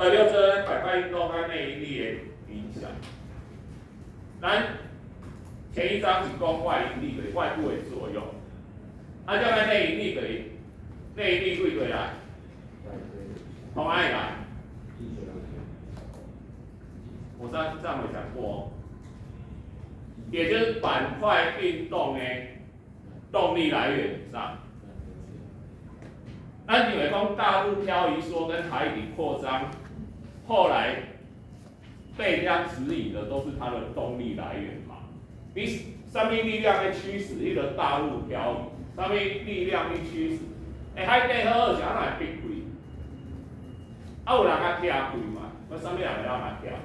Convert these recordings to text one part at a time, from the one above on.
了这板块运动它内因力的影响。咱前一章是讲外因力对外部的作用，啊，叫咱内因力对内因力对对来，从哪里来？我上有讲过，也就是板块运动的动力来源上。那你们讲大陆漂移说跟海底扩张，后来被人家质疑的都是它的动力来源嘛？你上面力量的驱使一个大陆漂移，上面力量的驱使，海底好是安那会变贵？啊有人甲拆贵嘛？我上面人要哪拆？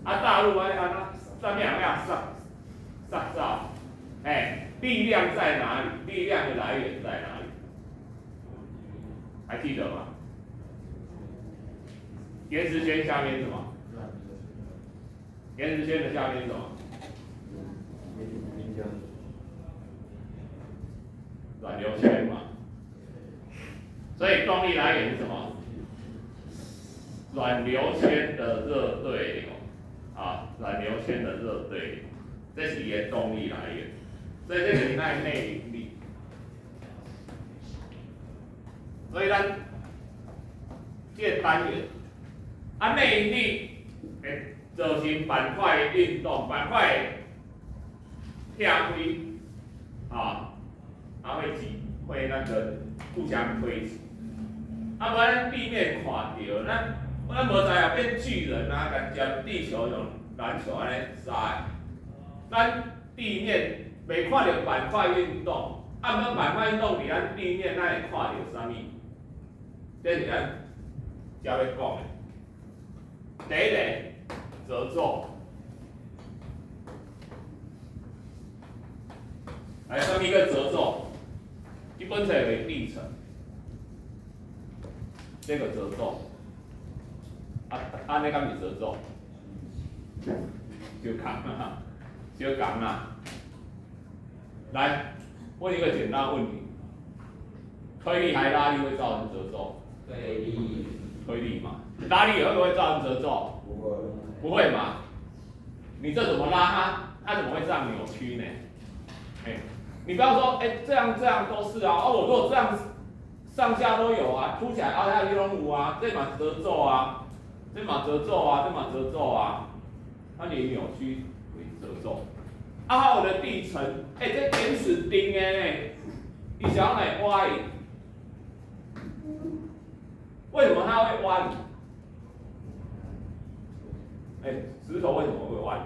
大陆安上面人要上造，力量在哪里？力量的来源在哪里？还记得吗？延时圈下面是什么？延时圈的下面是什么？软流圈嘛。所以动力来源是什么？软流圈的热对流啊，软流圈的热对流，这是它的动力来源。所以这个是它的内因力。所以咱这个单元，内因力会造成板块运动，板块拆开会那个互相推挤。不然地面看到，咱无知啊变巨人啊，甲地球用篮球安尼杀。咱地面袂看到板块运动，无板块运动伫咱地面，咱会看到啥物？这是咱才要讲的。第一个褶皱，来，什么一个褶皱？一本册为历程，这个褶皱，那敢是褶皱？小讲啊，小讲啊。来，问一个简单问题：推力还拉力会造成褶皱？推力嘛，拉力会不会造成褶皱？不会嘛？你这怎么拉它怎么会这样扭曲呢？你不要说，这样都是啊，我如果这样上下都有啊，凸起来凹下去都有啊，这嘛褶皱啊，这嘛褶皱啊，那你扭曲为褶皱。还有的地层，这原始钉的呢，你想要来歪？为什么它会弯？石头为什么会弯？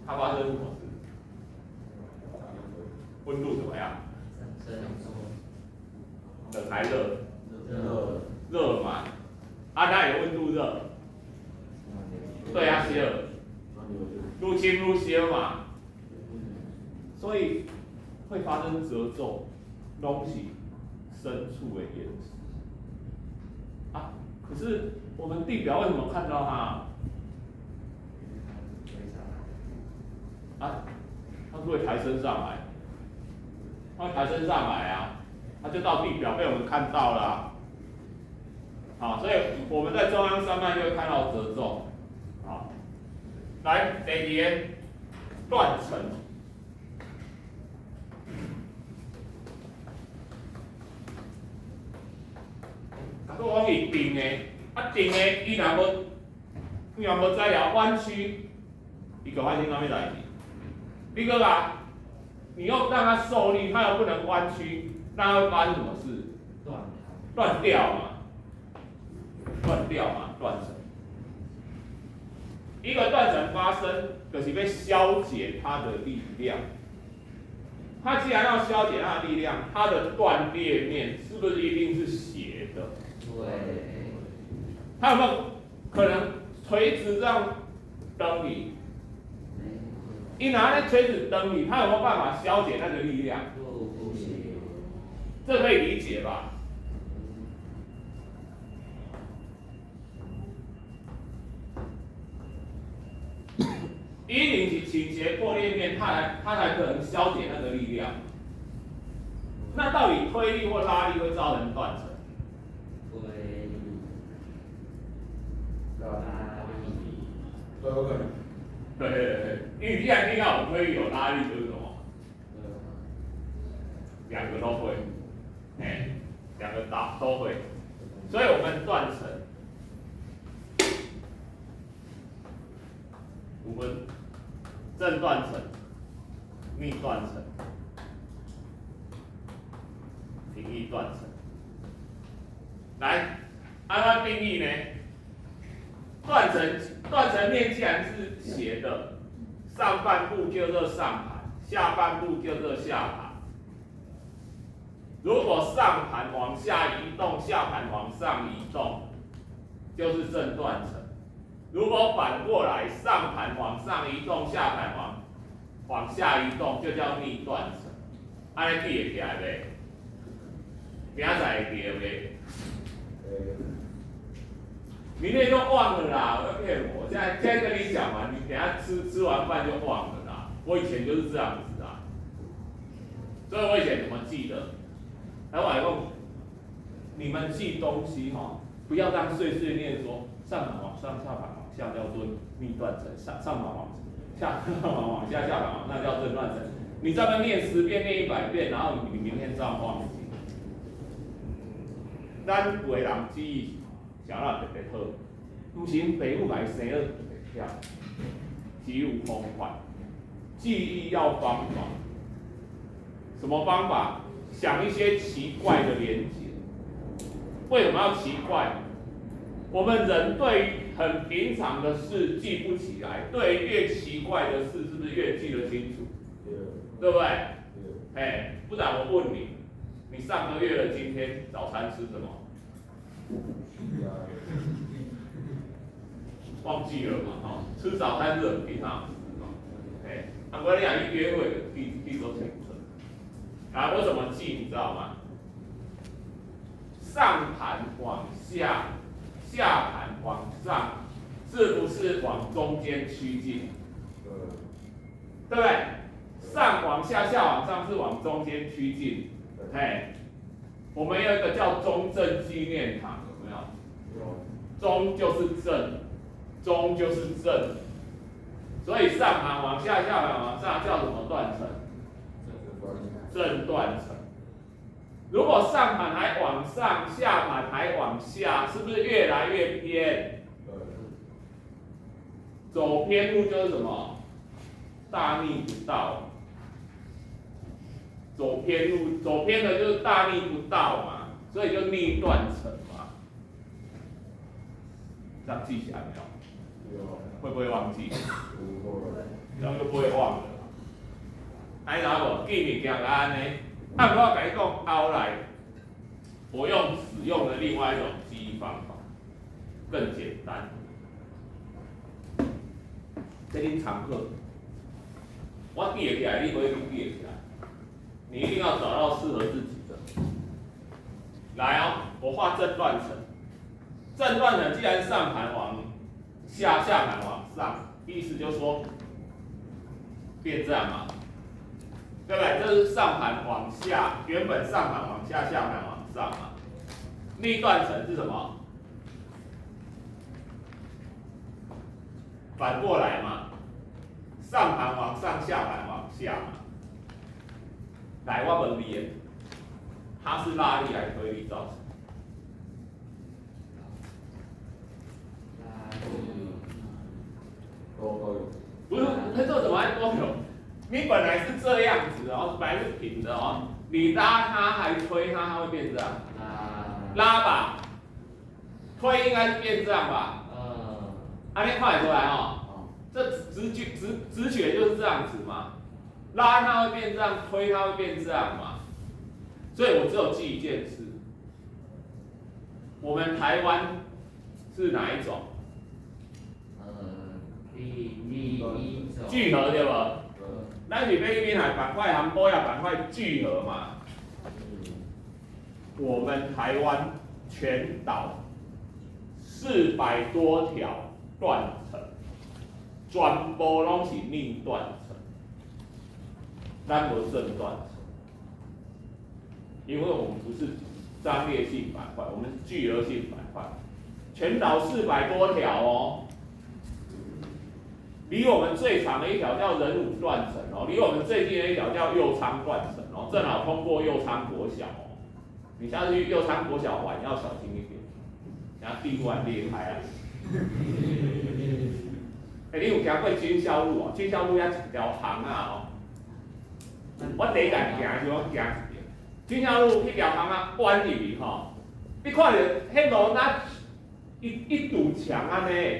它发生什么事？温度怎么样？冷还热？热嘛。哪有温度热？对啊，是热。愈深愈烧嘛。所以会发生褶皱，拢是深处的岩石。可是我们地表为什么看到它？它是会抬升上来，它就到地表被我们看到了所以我们在中央山脉就会看到褶皱。来，第二个断层。我是定的，定的，伊若无材料弯曲，伊就发生啥物代志？你个你又让它受力，它又不能弯曲，那会发生什么事？断掉嘛，断层。一个断层发生，就是要消解它的力量。它既然要消解它的力量，它的断裂面是不是一定是斜的？对。它有没有可能垂直这样蹬你？一拿那垂直蹬你，它有没有办法消解那个力量？不行。这可以理解吧？一定是倾斜破裂面，它才可能消解那个力量。那到底推力或拉力会造成断层？推力、拉力，都有可能。对，因为你既然听到有推力有拉力，就是什么？两个都会，两个都会，所以我们断层，我们正断层、逆断层、平逆断层。来，按照定义呢，断层面既然是斜的，上半部叫做上盘，下半部叫做下盘。如果上盘往下移动，下盘往上移动，就是正断层；如果反过来，上盘往上移动，下盘往下移动，就叫逆断层。安尼记会起来袂？明仔载会记袂？明天就忘了啦，不要骗我。现在跟你讲完，你等下吃完饭就忘了啦。我以前就是这样子啊，所以我以前怎么记得？来，我来问你们记东西不要这样碎碎念说上盘往上，下盘往下叫做逆断层，上盘往下，下盘往下，下盘往那叫正断层。你这边念10遍，念100遍，然后你明天这样忘记。咱有的人记忆啥啦特别好，不是父母来生了特别忝，是有方法。记忆要方法，什么方法？想一些奇怪的连结。为什么要奇怪？我们人对于很平常的事记不起来，对于越奇怪的事，是不是越记得清楚？对不对？不然我问你，你上个月的今天早餐吃什么？忘记了嘛？吃早餐是很平常的事嘛。不过你讲一约会的记都清楚。啊，我怎么记你知道吗？上盘往下，下盘往上，是不是往中间趋近？对不对？上往下，下往上是往中间趋近。我们有一个叫中正纪念堂，有没有？有。中就是正，中就是正，所以上盘往下，下盘往上叫什么断层？正断层。如果上盘还往上，下盘还往下，是不是越来越偏？走偏路就是什么？大逆不道。走偏路，走偏的就是大逆不道嘛，所以就逆断层嘛。这样记起来没有？会不会忘记？这样就不会忘了。哎，然后记物件安尼，按我跟你讲，后来我使用了另外一种记忆方法，更简单。这恁常课，我记得起来，你不一定记得起来，你一定要找到适合自己的。来我画正断层，正断层既然上盘往下，下盘往上，意思就是说变这样嘛。对不对？这是上盘往下，原本上盘往下，下盘往上嘛。逆断层是什么？反过来嘛，上盘往上，下盘往下嘛。来，我问你，它是拉力还是推力造成？不是，它这怎么还都有？你本来是这样子本来是平的你拉它还推它，它会变这样。拉吧，推应该是变这样吧。你看得出来这直觉就是这样子嘛。拉它会变这样，推它会变这样嘛。所以我只有记一件事，我们台湾是哪一种？聚合对吧？咱是菲律宾海板块和波亚板块聚合嘛。我们台湾全岛400多条断层，全部拢是逆断层，咱无正断层。因为我们不是张列性板块，我们是聚合性板块，全岛400多条哦。离我们最长的一条叫仁武断层哦，离我们最近的一条叫右昌断层哦，正好通过右昌国小哦。你下次去右昌国小玩要小心一点，然后地突然裂开啊！你有行过军校路哦？军校路遐一条巷啊哦，我第一站行的时候行一条，军校路迄条巷啊弯入去吼，你看着迄路那一堵墙安尼。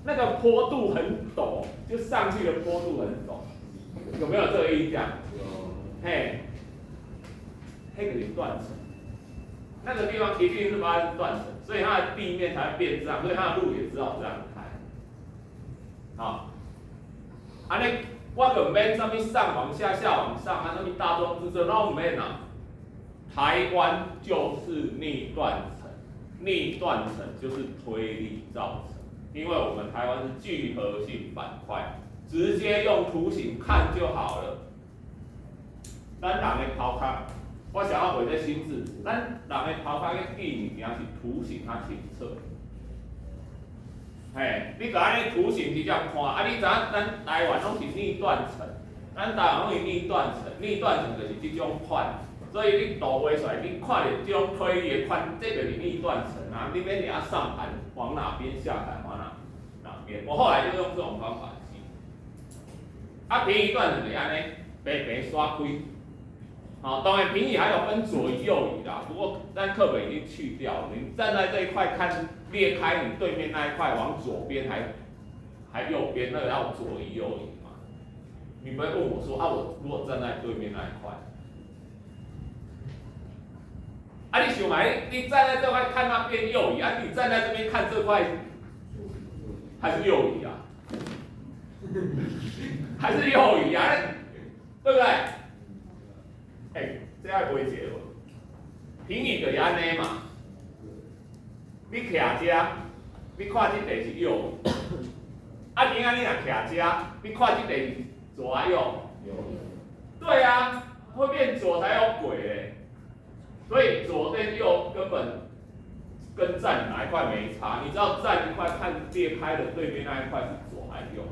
那个坡度很陡，就上去的坡度很陡，有没有这个印象？有。嘿，那个是断层，那个地方一定是发生断层，所以它的地面才会变这样，所以它的路也只好这样开。好，安尼我就免什么上往下，下往上，啊，什么大桩之这都唔免啊。台湾就是逆断层，逆断层就是推力造成。因为我们台湾是聚合性板块，直接用图形看就好了。咱人的头壳，我想要画个心智，咱人的头壳嘅记物件是图形较清楚。嘿，你甲安尼图形直接看，啊，你知影咱台湾拢是逆断层，咱台湾拢是逆断层，逆断层就是这种款。所以你图画出来，你看到这种推力的款，这就是逆断层啊！你免遐上盘往哪边，下盘往哪边。我后来就用这种方法记。啊，平移断层就是安尼，白白刷开。好，当然平移还有分左移右移啦，不过但课本已经去掉了。你站在这一块看裂开，你对面那一块往左边还右边，那个要左移右移嘛。你不会问我说啊，我如果站在对面那一块。啊，你想嘛，你站在这块看它变右移，啊，你站在这边看这块还是右移啊？还是右移啊？对不对？这要理解无？平移就是安尼嘛。你徛遮，你看这地是右移，啊，今仔你若徛遮，你看这地是左还右？对啊，会变左才有轨嘞。所以左跟右根本跟站哪一块没差，你知道站一块看裂开的对面那一块是左还是右，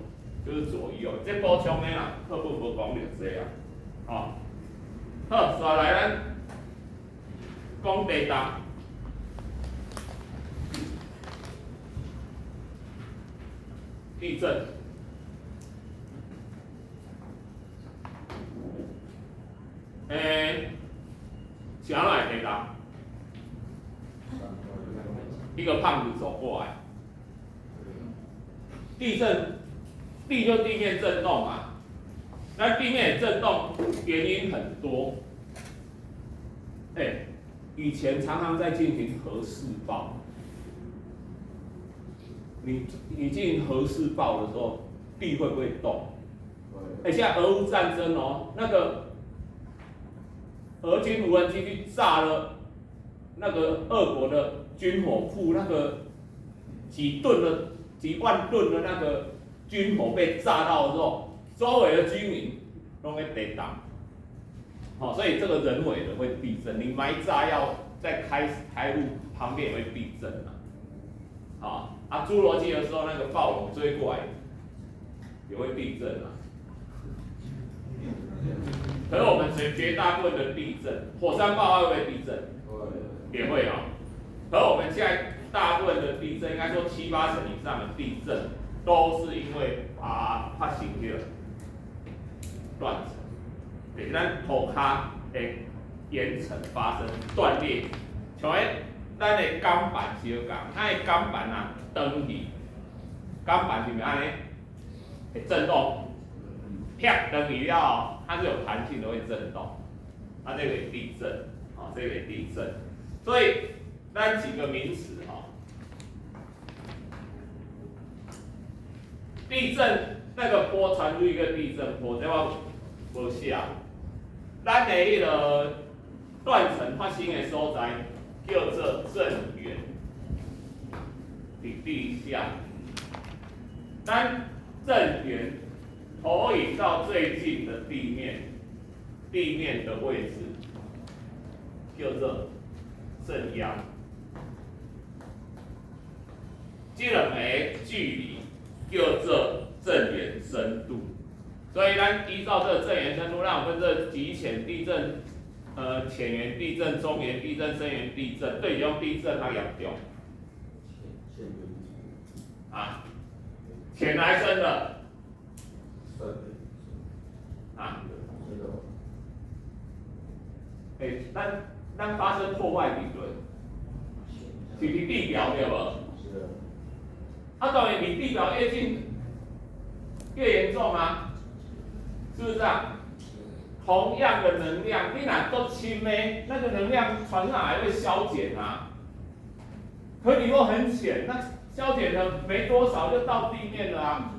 就是左右。这补充的啦，课本无讲就这样。好，好，再来咱讲地动。地震。谁来地动？一个胖子走过来。地震，地就地面震动嘛。那地面震动原因很多。以前常常在进行核试爆。你进行核试爆的时候，地会不会动？现在俄乌战争哦，那个俄军无人机去炸了那个俄国的军火库，那个几万吨的那个军火被炸到之后，周围的居民都会地动。好，所以这个人为的会地震。你埋炸药在开路旁边也会地震啊。好。侏罗纪的时候，那个暴龙追过来，也会地震啊。可是我们绝大部分的地震，火山爆发会不会地震？也会啊。可我们现在大部分的地震，应该说7、8成以上的地震，都是因为发生了断层，就是咱土骹的岩层发生断裂，像咱的钢板相共，咱的钢板啊。登去，钢板是不是安尼？会震动，啪登去了，它是有弹性的，会震动。这个也地震，这个也地震。所以，咱几个名词地震那个波传出一个地震波，对吧？无写。咱的迄个断层发生的所在叫做震源。地下，当震源投影到最近的地面，地面的位置叫做正央，这两个距离叫做震源深度。所以咱依照这个震源深度，让我分这极浅地震、浅源地震、中源地震、深源地震，对用地震它严重。啊，浅来深的。啊，咱发生破坏理论，是离地表对不？是的。啊，当然离地表越近越严重啊，是不是啊？同样的能量，你哪都轻呢，那个能量传上来会消减啊。可你若很浅，那消减的没多少就到地面了啊。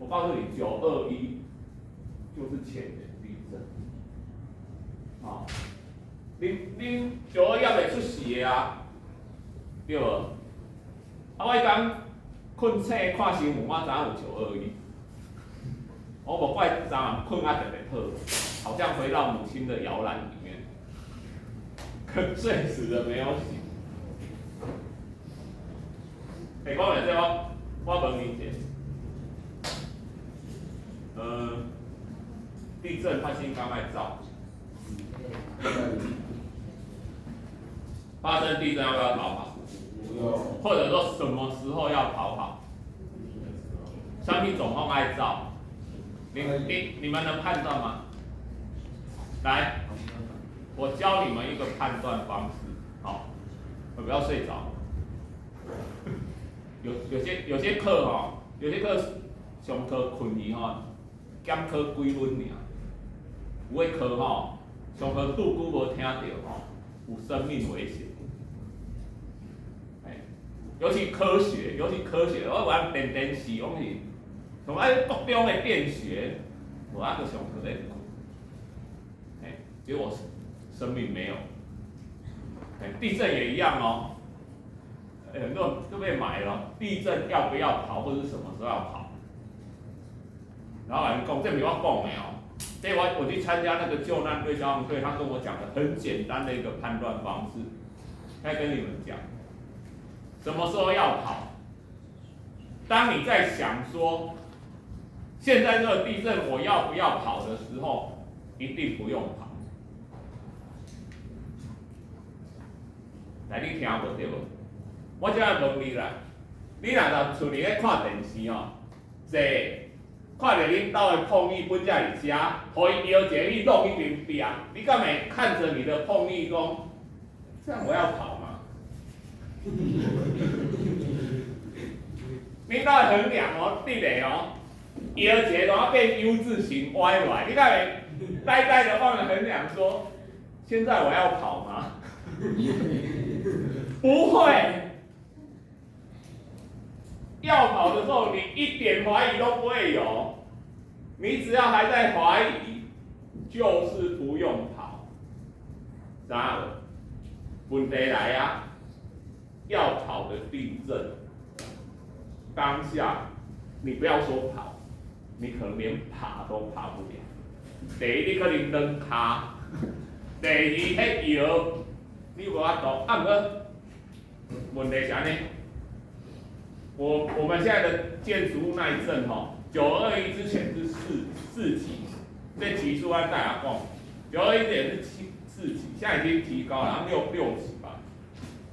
我告诉你，921就是浅源地震。啊，恁921也袂出事的啊，对无？啊，我讲困醒看新闻，我知影有921。我无怪昨晚困啊特别好，好像回到母亲的摇篮里面，可睡死的没有醒。讲了这我问你一下，地震发生敢爱走？发生地震要不要逃跑？不用。或者说什么时候要逃跑？什么状况爱走？你们能判断吗？来，我教你们一个判断方式，好，不要睡着。有些课哈，有些课上课困去哈，减考几分尔。有的课吼，上课拄久无听到吼，有生命危险。尤其科学，我玩电视，我是从各中的电学，我那个上课在困，结果生命没有。地震也一样哦。很多人都被买了，地震要不要跑，或者是什么时候要跑？然后人讲，这不是我讲的哦，这我去参加那个救难队消防队，他跟我讲的很简单的一个判断方式，该跟你们讲，什么时候要跑？当你在想说，现在这个地震我要不要跑的时候，一定不用跑。来，你听无对无？我只要问你啦，你若在厝里咧看电视哦，坐看到恁兜的碰遇本在伫遮，互伊摇一个你弄一边壁，你敢会看着你的碰遇讲，这样我要跑吗？恁兜的横梁哦，直的哦，摇一个然后变 U 字形歪来，你敢会呆呆的望着横梁说，现在我要跑吗？不会。要跑的时候，你一点怀疑都不会有，你只要还在怀疑，就是不用跑。然后，问题来啊，要跑的地震，当下你不要说跑，你可能连爬都爬不了。第一，你可能软骹；第二，迄摇你无法度。啊，不过问题是安尼。我们现在的建筑物耐震921之前是4级，这级数按大家讲，921也是4级，现在已经提高了，6级吧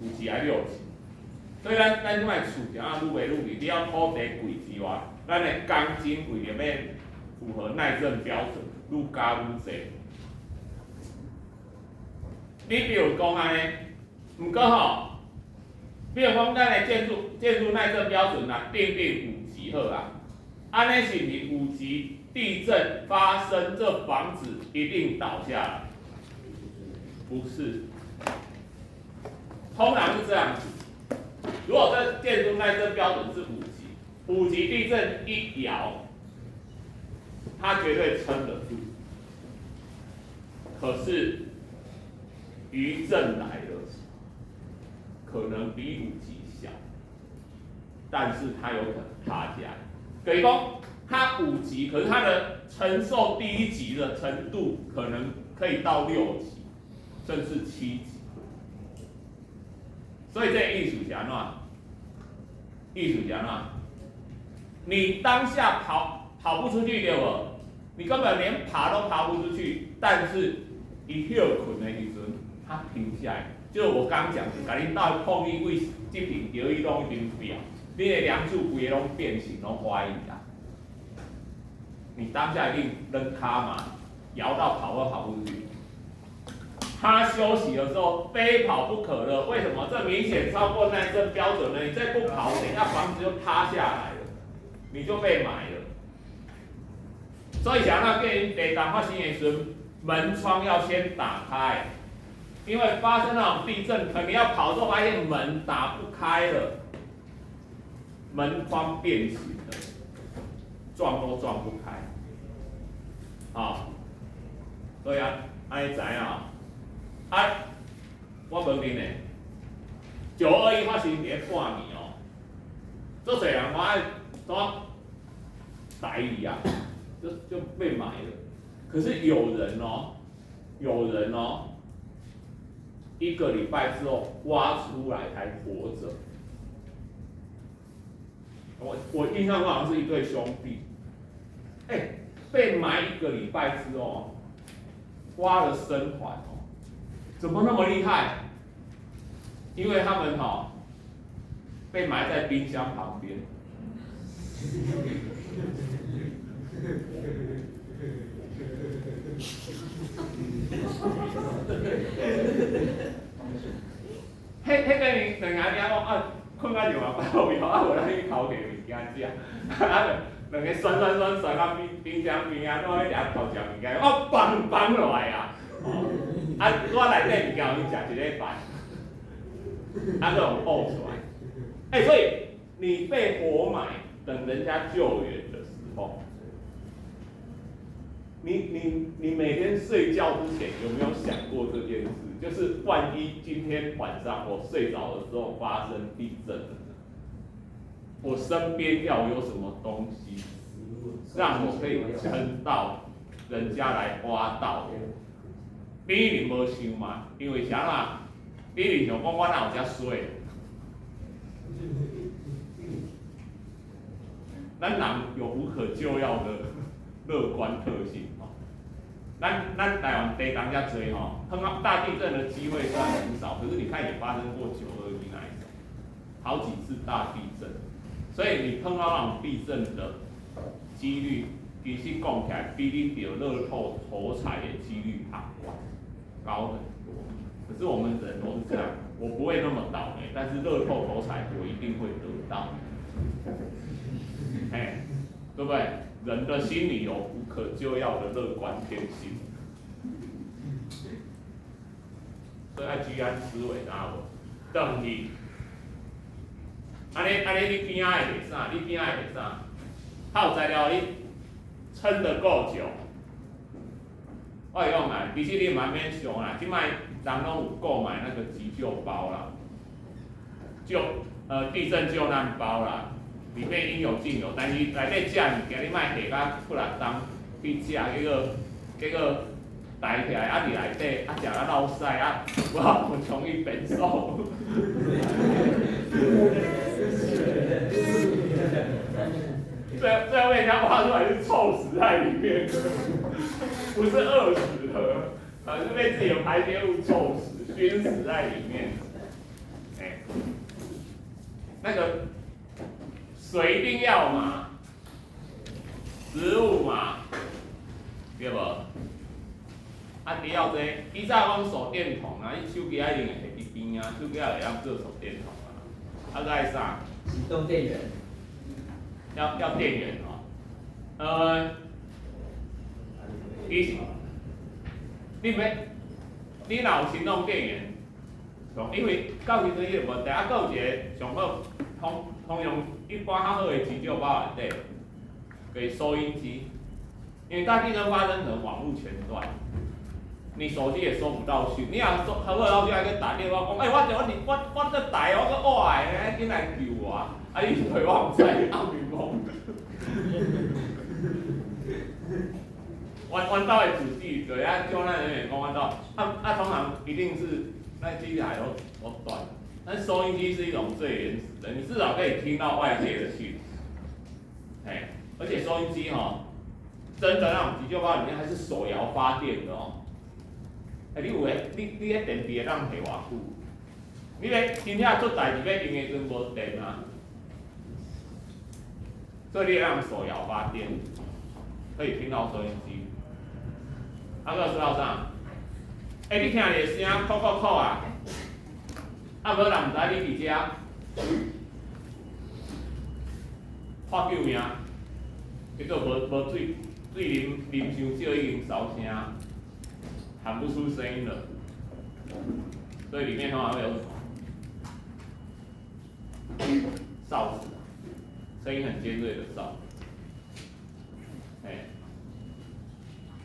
，5级还6级。所以咱即摆厝就愈卖愈贵，你要土地贵之外，咱的钢筋贵就要符合耐震标准，愈加愈济。你比如讲安尼，不过吼。比如讲，咱的建筑耐震标准啊，定5级好啊。安尼是不是5级地震发生，这房子一定倒下来？不是，通常是这样子。如果这建筑耐震标准是5级地震一摇，它绝对撑得住。可是余震来了。可能比5级小，但是它有可能塌下来。等于讲它5级，可是它的承受第1级的程度可能可以到6级，甚至7级。所以这艺术是安怎？艺术是安怎？你当下跑不出去对不？你根本连爬都爬不出去，但是一休困的时阵，它停下来。就是我刚讲的，甲恁到碰伊位这边摇伊拢一定表，你的梁柱规个拢变形，拢歪去啦。你当下一定扔他嘛，摇到跑都跑不出去。他休息的时候非跑不可了，为什么？这明显超过耐震标准了，你再不跑，等一下房子就塌下来了，你就被埋了。所以想要跟地震发生的时候，门窗要先打开，因为发生那种地震，可能要跑的时候发现门打不开了，门框变形了，撞都撞不开。好，所以啊，安尼知影我问恁呢，921发生伫咧半暝哦，做侪人我爱怎台语啊，就被埋了。可是有人哦，1个礼拜之后挖出来还活着。我印象中好像是一对兄弟，被埋1个礼拜之后，挖了生还哦，怎么那么厉害？因为他们被埋在冰箱旁边。迄个两个讲困到床啊，抱枵啊，无咱去偷摕物件食，两个酸到冰箱边啊，我咧遐偷食物件，放落来啊，我内底物件有去食1礼拜，就有呕出来。所以你被活埋，等人家救援的时候，你每天睡觉之前有没有想过这件事？就是万一今天晚上我睡着的时候发生地震了，我身边要有什么东西，让我可以撑到人家来挖到？你一定无想嘛，因为啥啦？你一定想讲我哪有遮衰？咱人有无可救药的乐观特性咱台湾地震遮多碰到大地震的机会虽然很少，可是你看也发生过921那一种，好几次大地震，所以你碰到那种地震的几率，其实讲起来比你得乐透头彩的几率高很多。可是我们人都是这样，我不会那么倒霉，但是乐透头彩我一定会得到。对不对？人的心里有无可救药的乐观天性，所以要居安思危，知无？等去，安尼你边仔会啥？你边仔会啥？它有材料你撑得够久。我会讲啦，其实你嘛免想啦，即摆人拢有购买那个急救包啦，地震救难包啦。里面应有尽有，但是内底食物件你莫下甲不然当去食，结果抬起来伫内底食到落屎我很容易变瘦。最后被人家挖出来是臭死在里面，不是饿死的，是被自己的排泄物臭死、熏死在里面。那个。水一定要嘛，食物嘛，对无？除了这，以前讲手电筒啊，你手机一定会摕伫边啊，手机也会当做手电筒啊。再来啥？行动电源。要电源你若有行动电源，因为到时阵伊个问题，搁有一个上好通用一般较好的急救包内底，给收音机，因为大地震发生可能网络全断，你手机也收不到讯，你若好好老师还去打电话讲，我这台我搁坏的，紧来救我，你对我唔知暗暝懵。弯道的主机，对啊，救难人员讲弯道，通常一定是那机台都断，但收音机是一种最原始的，你至少可以听到外界的讯息，哎，而且收音机真的那种急救包里面还是手摇发电的哦，哎，你迄电池会当摕偌久？你咧真正做代志要用的时阵无电啊，所以你要用手摇发电，可以听到收音机。啊，个说到啥？你听你的声，扣啊！无人毋知你伫遮发救命，结果无水啉伤少已经烧声，喊不出声音了。所以里面通常会有什么？哨子，声音很尖锐的哨子。哎，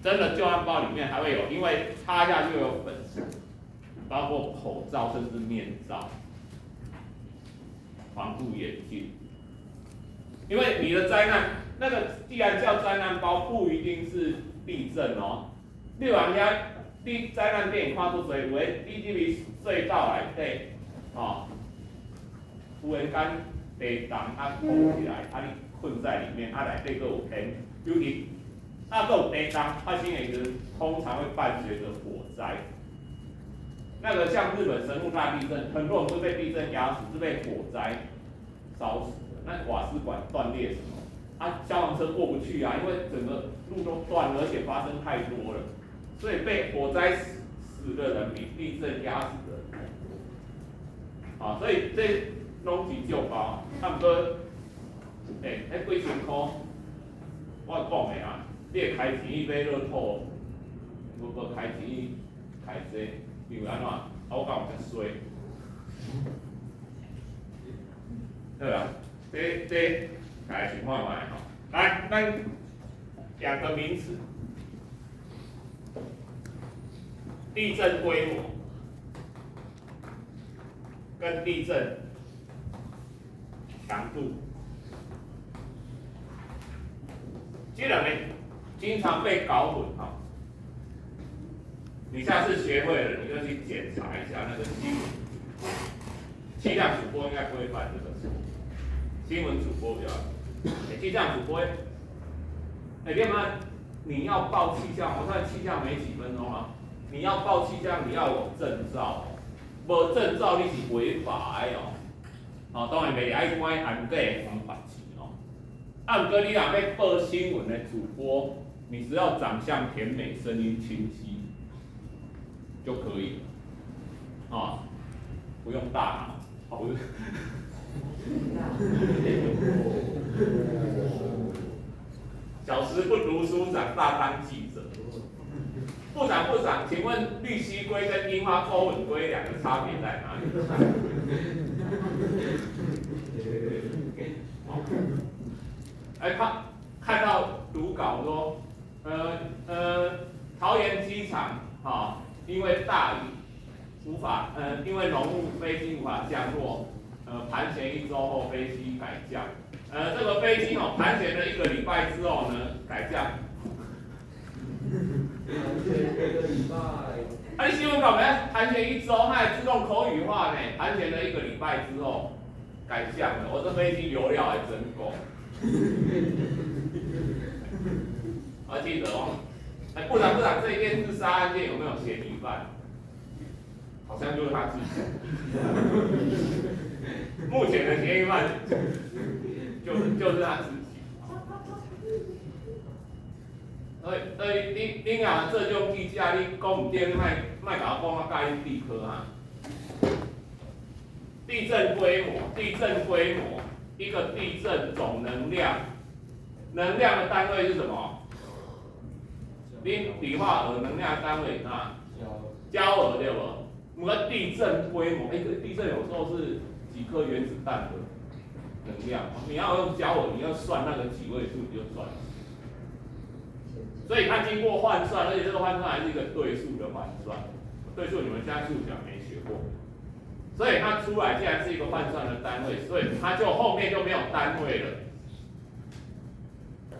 真的救援包里面还会有，因为插下去有粉尘，包括口罩甚至面罩、防护眼镜。因为你的灾难，那个既然叫灾难包，不一定是地震哦。你有人家灾难电影看出侪有诶，你入去隧道内底，忽然间地动浮起来，你困在里面，内底佫有烟，尤其佫有地动发生的时阵，通常会伴随着火灾。那个像日本神户大地震，很多人不是被地震压死，是被火灾烧死的。那瓦斯管断裂什么，消防车过不去啊，因为整个路都断了，而且发生太多了，所以被火灾死的人比地震压死的人多。所以这拢急救包，差不多，迄几千块，我讲的啊，你会开钱去买乐透，无开钱去开这，因为安怎？我讲有较衰，对吧？这来情况来哈，来，咱两个名词，地震规模跟地震强度，这两个经常被搞混哈。你下次学会了，你就去检查一下那个新闻，气象主播应该规范这个事。新闻主播比较，气象主播，你要报气象，我看气象没几分钟啊，你要报气象，你要有证照，无证照你是违法的哦。当然袂爱关安底方法钱哦。不过你若要报新闻的主播，你只要长相甜美、声音清晰就可以了，不用大脑，不是。小时不读书，长大当记者。部长，请问绿蜥龟跟樱花钩吻龟两个差别在哪里？看到读稿说，桃园机场因为大雨因为浓雾飞机无法降落。盘旋1周后，飞机改降。这个飞机盘旋了1个礼拜之后呢，改降。盘旋1个礼拜。你新闻稿没盘旋1周，它还自动口语化呢。盘旋了1个礼拜之后，改降了。我这飞机油料还真够。记者哦，部长，这一件自杀案件有没有嫌疑犯？好像就是他自己。目前的嫌疑犯就是他自己。所以你啊，这种记者你讲唔对，卖甲我讲啊，教你地科啊。地震规模，一个地震总能量，能量的单位是什么？你理化额能量单位啊，焦耳对不？我们地震规模，一个地震有时候是几颗原子弹的能量，你要用焦耳，你要算那个几位数你就算了。所以它经过换算，而且这个换算还是一个对数的换算，对数你们现在数学没学过，所以它出来既然是一个换算的单位，所以它就后面就没有单位了。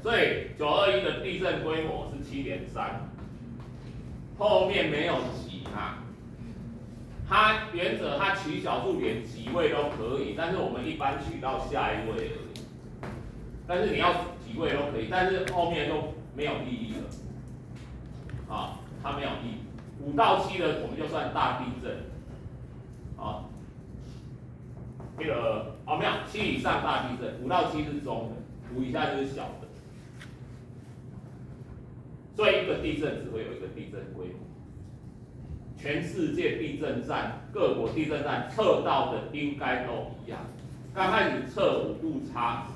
所以921的地震规模是7.3，后面没有几啊。它原则它取小数点几位都可以，但是我们一般取到下一位而已。但是你要几位都可以，但是后面就没有意义了。啊，它没有意义。5到7的我们就算大地震。啊，这个没有7以上大地震，5到7是中的，5以下就是小的。所以一个地震只会有一个地震规模。全世界地震站、各国地震站测到的应该都一样。刚开始测5度差，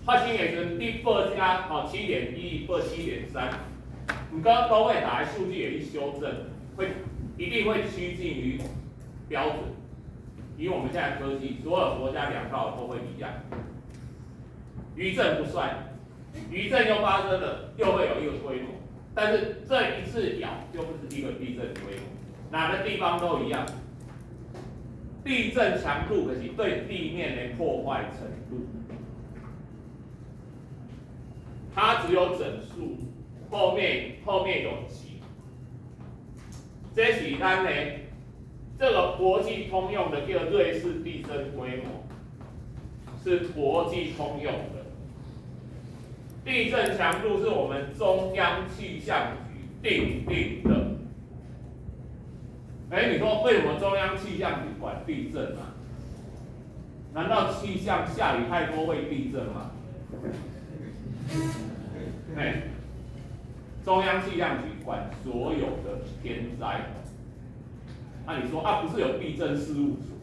发生的时候你报加7.1，报7.3，不过都会打来数据也去修正，一定会趋近于标准。以我们现在科技，所有国家量到都会一样。余震不算，余震又发生了，又会有一个规模，但是这一次摇就不是一个地震规模。哪个地方都一样，地震强度可是对地面的破坏程度，它只有整数，后面有级，这是咱呢这个国际通用的叫瑞士地震规模，是国际通用的。地震强度是我们中央气象局定的。你说为什么中央气象局管地震啊？难道气象下雨太多会地震吗？中央气象局管所有的天灾。那你说不是有地震事务所？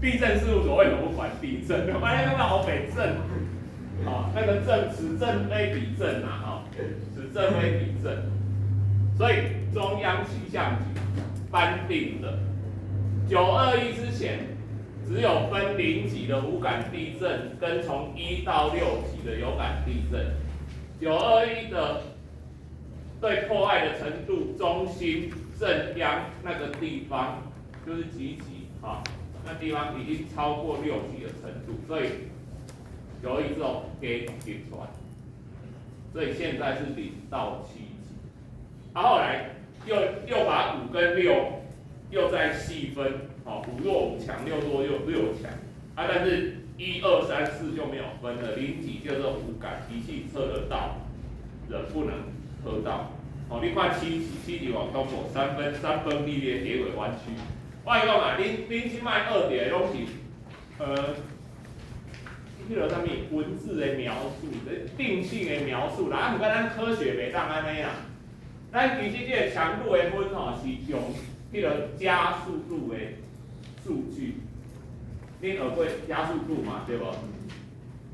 地震事务所为什么不管地震？那个老北震。那个此震非彼震啊，此震非彼震，所以中央气象局颁定的921之前，只有分0级的无感地震跟从1到6级的有感地震。921的对破坏的程度，中心震央那个地方就是几级那地方已经超过6级的程度，所以921之后给出来，所以现在是0到7级。后来又把5跟6又再细分，5弱5强，6弱6强。但是1、2、3、4就没有分了，0级就是无感，仪器测得到，人不能测到。你看7级往东走三分地裂铁轨弯曲。我讲恁即摆2点拢是迄个啥物文字的描述，定性的描述啦，毋过咱科学袂当安尼啦。咱其实这个强度的分是用迄个加速度的数据，恁学过加速度嘛，对不？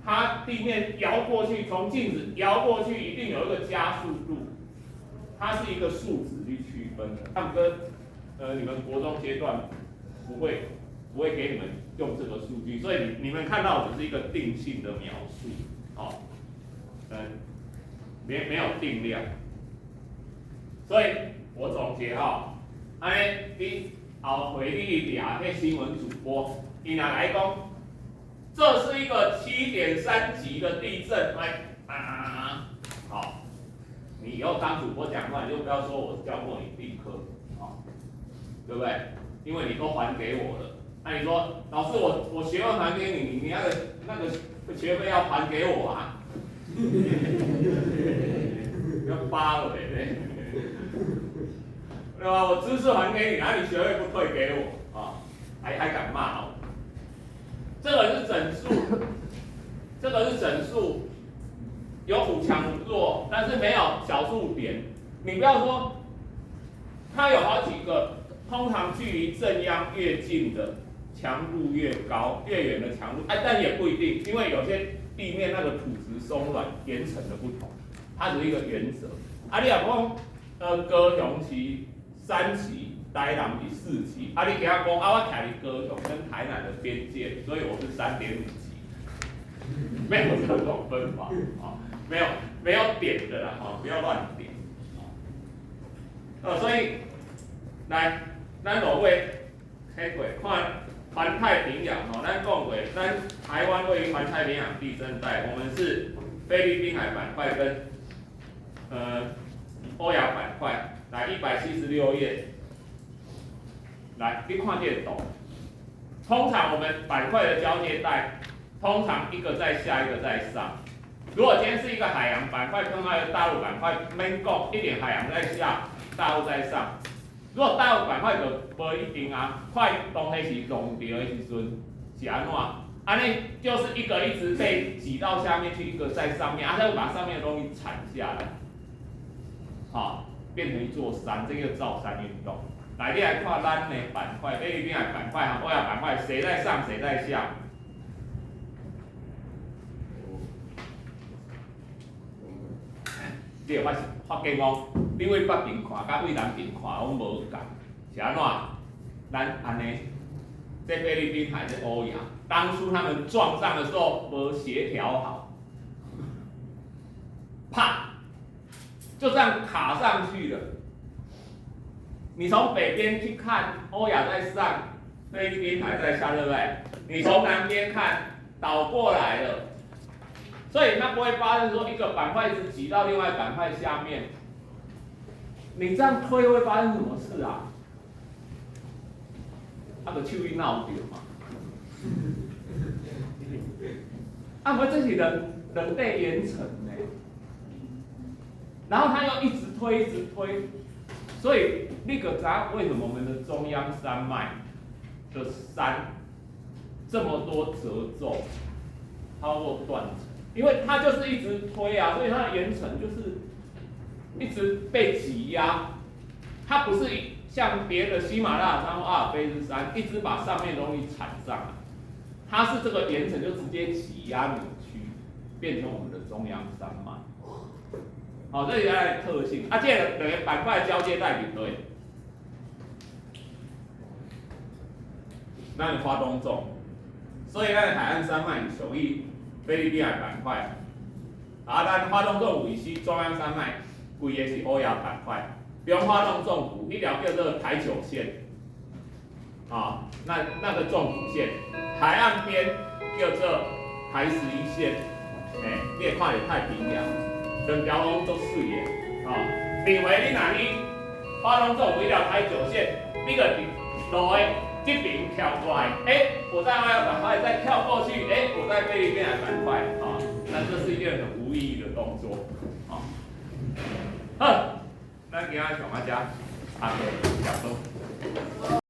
它地面摇过去，从镜子摇过去，一定有一个加速度，它是一个数值去区分的。他们跟你们国中阶段不会给你们用这个数据，所以你们看到只是一个定性的描述，没有定量。所以我总结你后回你俩那新闻主播，伊若来讲，这是一个7.3级的地震，好，你以后当主播讲话，你就不要说我教过你地科，对不对？因为你都还给我了。你说老师我学问还给你，你那个学费要还给我啊？要扒了对吧？我知识还给你，你学费不退给我还敢骂我？这个是整数，有5强5弱，但是没有小数点。你不要说，它有好几个，通常距离震央越近的强度越高，越远的强度，但也不一定，因为有些地面那个土质松软、岩层的不同，它只是一个原则。你若讲高雄是3级，台南是4级，你给他讲我徛伫高雄跟台南的边界，所以我是3.5级，没有这种分法没有点的啦不要乱点所以来咱落尾睇过看环太平洋哦，咱讲过，咱台湾位于环太平洋地震带，我们是菲律宾海板块跟欧亚板块。来176页，来你看这个图。通常我们板块的交界带，通常一个在下，一个在上。如果今天是一个海洋板块碰到一个大陆板块，免讲一点海洋在下，大陆在上。如果大陆板块就无一定啊，快东黑是弄掉的时阵是安怎？安尼就是一个一直被挤到下面去，一个在上面，它会把上面的东西铲下来，好，变成一座山，这个造山运动。来，你来看咱的板块，菲律宾海板块和欧亚板块，谁在上，谁在下？你会发现讲，你为北边看，甲为南边看，拢无共，是安怎？咱安尼，这菲律宾海、这欧亚，当初他们撞上的时候无协调好，啪，就这样卡上去了。你从北边去看，欧亚在上，菲律宾海在下，对不对？你从南边看，倒过来了。所以它不会发生说一个板块一直挤到另外板块下面，你这样推会发生什么事啊？那个手一闹掉嘛，啊，不，这是人类岩层呢，然后它又一直推，一直推，所以那个咱为什么我们的中央山脉的山这么多褶皱，超过断层？因为它就是一直推啊，所以它的岩层就是一直被挤压，它不是像别的喜马拉雅山或阿尔卑斯山一直把上面的东西铲上来，它是这个岩层就直接挤压扭曲，变成我们的中央山脉。好，这是它的特性。啊，这个两个板块交界带对不对？那你花东纵，所以咱海岸山脉属于菲律宾海板块，啊，咱花东纵谷以西中央山脉规个是欧亚板块，比如花东纵谷一条叫做台九线，啊，那个纵谷线，海岸边叫做台11线，你会看到太平洋，两条拢足水的，啊，另外你若去花东纵谷一条台九线，你个路的这边跳过来，我在欧亚板块再跳过去，我在菲律宾海板块，啊，那这是一件很无意义的动作，啊，好，咱今仔上啊遮，下课，